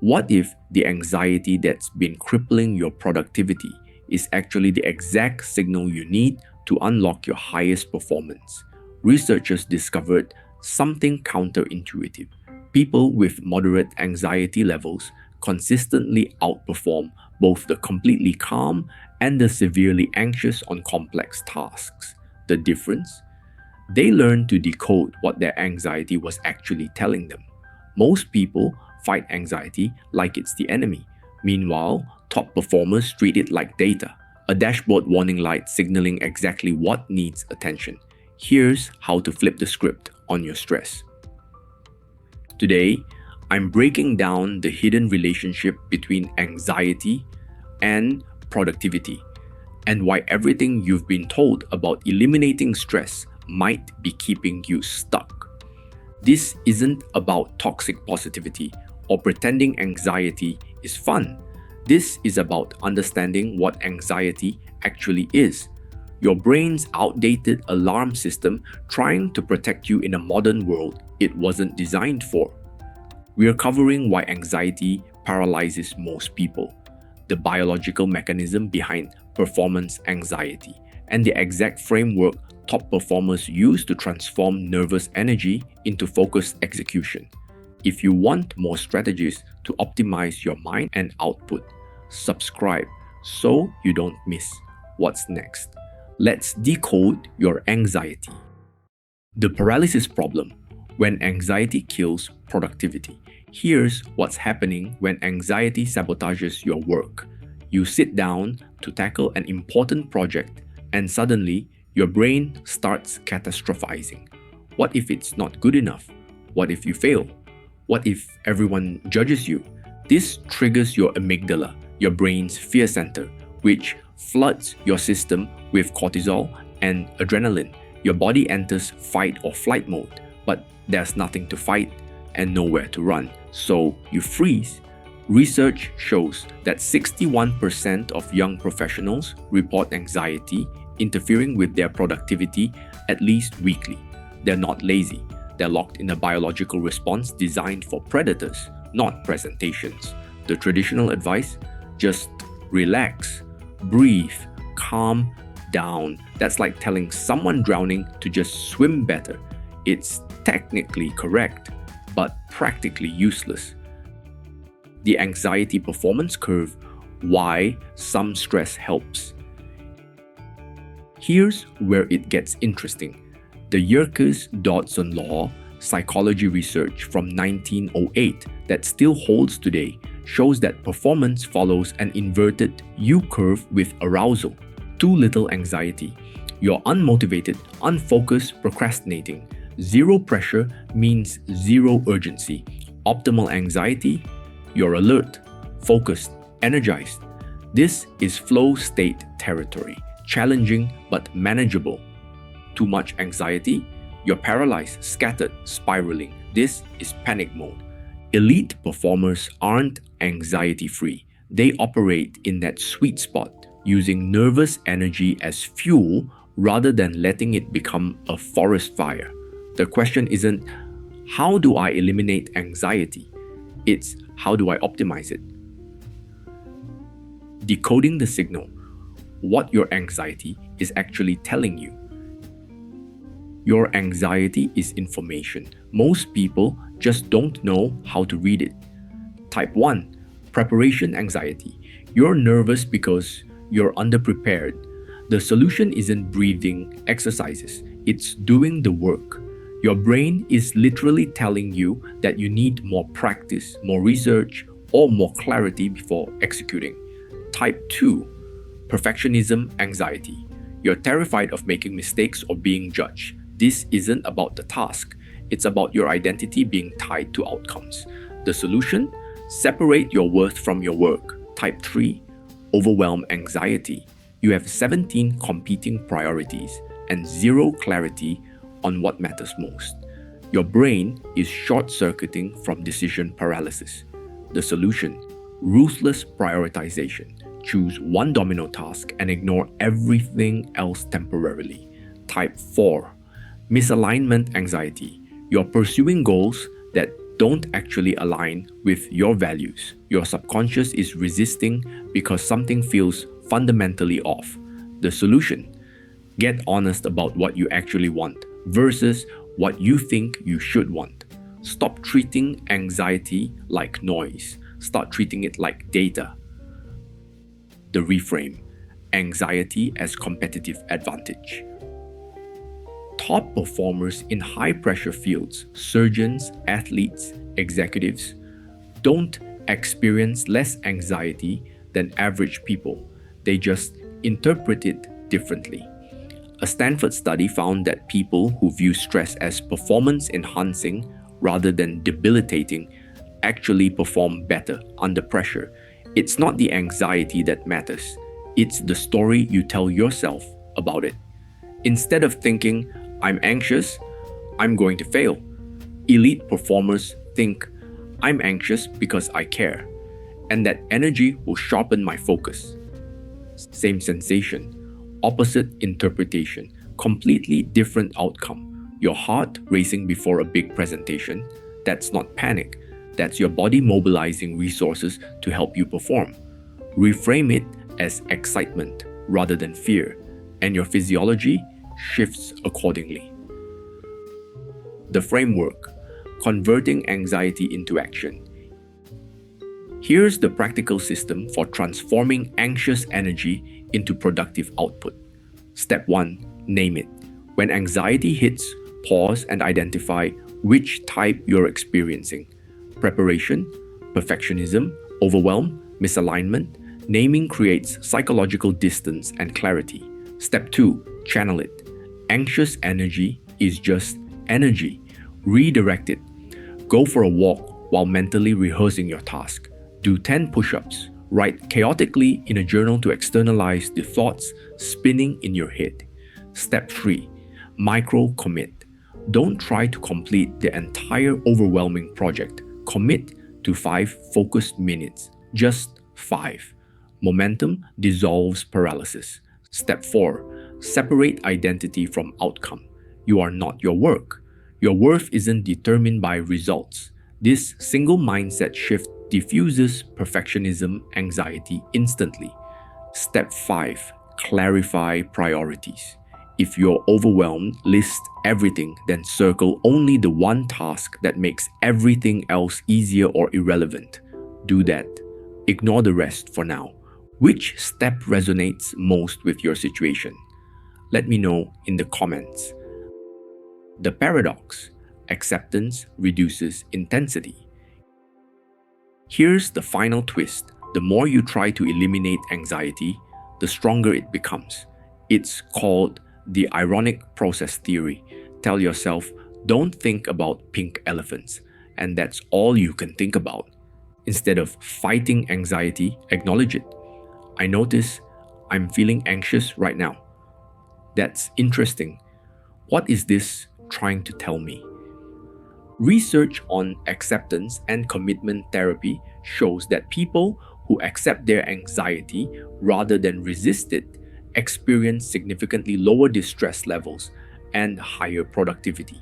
What if the anxiety that's been crippling your productivity is actually the exact signal you need to unlock your highest performance? Researchers discovered something counterintuitive. People with moderate anxiety levels consistently outperform both the completely calm and the severely anxious on complex tasks. The difference? They learn to decode what their anxiety was actually telling them. Most people fight anxiety like it's the enemy. Meanwhile, top performers treat it like data, a dashboard warning light signaling exactly what needs attention. Here's how to flip the script on your stress. Today, I'm breaking down the hidden relationship between anxiety and productivity, and why everything you've been told about eliminating stress might be keeping you stuck. This isn't about toxic positivity or pretending anxiety is fun. This is about understanding what anxiety actually is. Your brain's outdated alarm system trying to protect you in a modern world it wasn't designed for. We are covering why anxiety paralyzes most people, the biological mechanism behind performance anxiety, and the exact framework top performers use to transform nervous energy into focused execution. If you want more strategies to optimize your mind and output, subscribe so you don't miss what's next. Let's decode your anxiety. The paralysis problem: when anxiety kills productivity. Here's what's happening when anxiety sabotages your work. You sit down to tackle an important project, and suddenly your brain starts catastrophizing. What if it's not good enough? What if you fail? What if everyone judges you? This triggers your amygdala, your brain's fear center, which floods your system with cortisol and adrenaline. Your body enters fight or flight mode, but there's nothing to fight and nowhere to run, so you freeze. Research shows that 61% of young professionals report anxiety interfering with their productivity at least weekly. They're not lazy. They're locked in a biological response designed for predators, not presentations. The traditional advice? Just relax, breathe, calm down. That's like telling someone drowning to just swim better. It's technically correct, but practically useless. The anxiety performance curve: why some stress helps. Here's where it gets interesting. The Yerkes-Dodson law, psychology research from 1908 that still holds today, shows that performance follows an inverted U-curve with arousal. Too little anxiety, you're unmotivated, unfocused, procrastinating. Zero pressure means zero urgency. Optimal anxiety, you're alert, focused, energized. This is flow state territory, challenging but manageable. Too much anxiety, you're paralyzed, scattered, spiraling. This is panic mode. Elite performers aren't anxiety-free. They operate in that sweet spot, using nervous energy as fuel rather than letting it become a forest fire. The question isn't, how do I eliminate anxiety? It's, how do I optimize it? Decoding the signal: what your anxiety is actually telling you. Your anxiety is information. Most people just don't know how to read it. Type 1. Preparation anxiety. You're nervous because you're underprepared. The solution isn't breathing exercises, it's doing the work. Your brain is literally telling you that you need more practice, more research, or more clarity before executing. Type 2. Perfectionism anxiety. You're terrified of making mistakes or being judged. This isn't about the task, it's about your identity being tied to outcomes. The solution? Separate your worth from your work. Type 3. Overwhelm anxiety. You have 17 competing priorities and zero clarity on what matters most. Your brain is short-circuiting from decision paralysis. The solution? Ruthless prioritization. Choose one domino task and ignore everything else temporarily. Type 4. Misalignment anxiety. You're pursuing goals that don't actually align with your values. Your subconscious is resisting because something feels fundamentally off. The solution: get honest about what you actually want versus what you think you should want. Stop treating anxiety like noise. Start treating it like data. The reframe: anxiety as competitive advantage. Top performers in high pressure fields, surgeons, athletes, executives, don't experience less anxiety than average people. They just interpret it differently. A Stanford study found that people who view stress as performance enhancing rather than debilitating actually perform better under pressure. It's not the anxiety that matters, it's the story you tell yourself about it. Instead of thinking, I'm anxious, I'm going to fail, elite performers think, I'm anxious because I care, and that energy will sharpen my focus. Same sensation, opposite interpretation, completely different outcome. Your heart racing before a big presentation, that's not panic. That's your body mobilizing resources to help you perform. Reframe it as excitement rather than fear, and your physiology shifts accordingly. The framework: converting anxiety into action. Here's the practical system for transforming anxious energy into productive output. Step 1. Name it. When anxiety hits, pause and identify which type you're experiencing. Preparation, perfectionism, overwhelm, misalignment. Naming creates psychological distance and clarity. Step 2. Channel it. Anxious energy is just energy. Redirect it. Go for a walk while mentally rehearsing your task. Do 10 push-ups. Write chaotically in a journal to externalize the thoughts spinning in your head. Step 3. Micro commit. Don't try to complete the entire overwhelming project. Commit to 5 focused minutes. Just 5. Momentum dissolves paralysis. Step 4. Separate identity from outcome. You are not your work. Your worth isn't determined by results. This single mindset shift diffuses perfectionism anxiety instantly. Step 5. Clarify priorities. If you're overwhelmed, list everything, then circle only the one task that makes everything else easier or irrelevant. Do that. Ignore the rest for now. Which step resonates most with your situation? Let me know in the comments. The paradox: acceptance reduces intensity. Here's the final twist: the more you try to eliminate anxiety, the stronger it becomes. It's called the ironic process theory. Tell yourself, don't think about pink elephants, and that's all you can think about. Instead of fighting anxiety, acknowledge it. I notice I'm feeling anxious right now. That's interesting. What is this trying to tell me? Research on acceptance and commitment therapy shows that people who accept their anxiety rather than resist it experience significantly lower distress levels and higher productivity.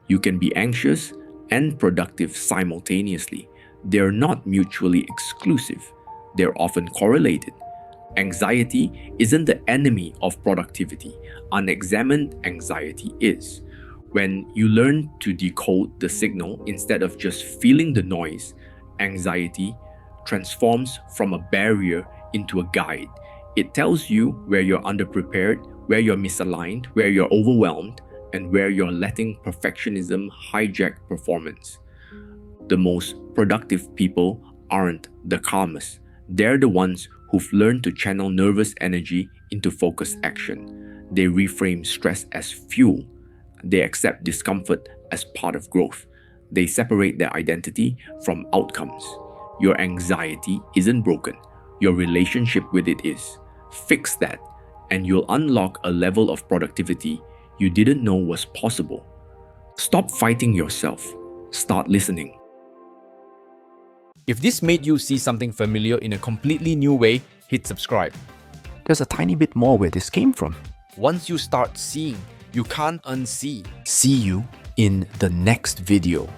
You can be anxious and productive simultaneously. They're not mutually exclusive. They're often correlated. Anxiety isn't the enemy of productivity. Unexamined anxiety is. When you learn to decode the signal instead of just feeling the noise, anxiety transforms from a barrier into a guide. It tells you where you're underprepared, where you're misaligned, where you're overwhelmed, and where you're letting perfectionism hijack performance. The most productive people aren't the calmest. They're the ones who've learned to channel nervous energy into focused action. They reframe stress as fuel. They accept discomfort as part of growth. They separate their identity from outcomes. Your anxiety isn't broken. Your relationship with it is. Fix that, and you'll unlock a level of productivity you didn't know was possible. Stop fighting yourself. Start listening. If this made you see something familiar in a completely new way, hit subscribe. There's a tiny bit more where this came from. Once you start seeing, you can't unsee. See you in the next video.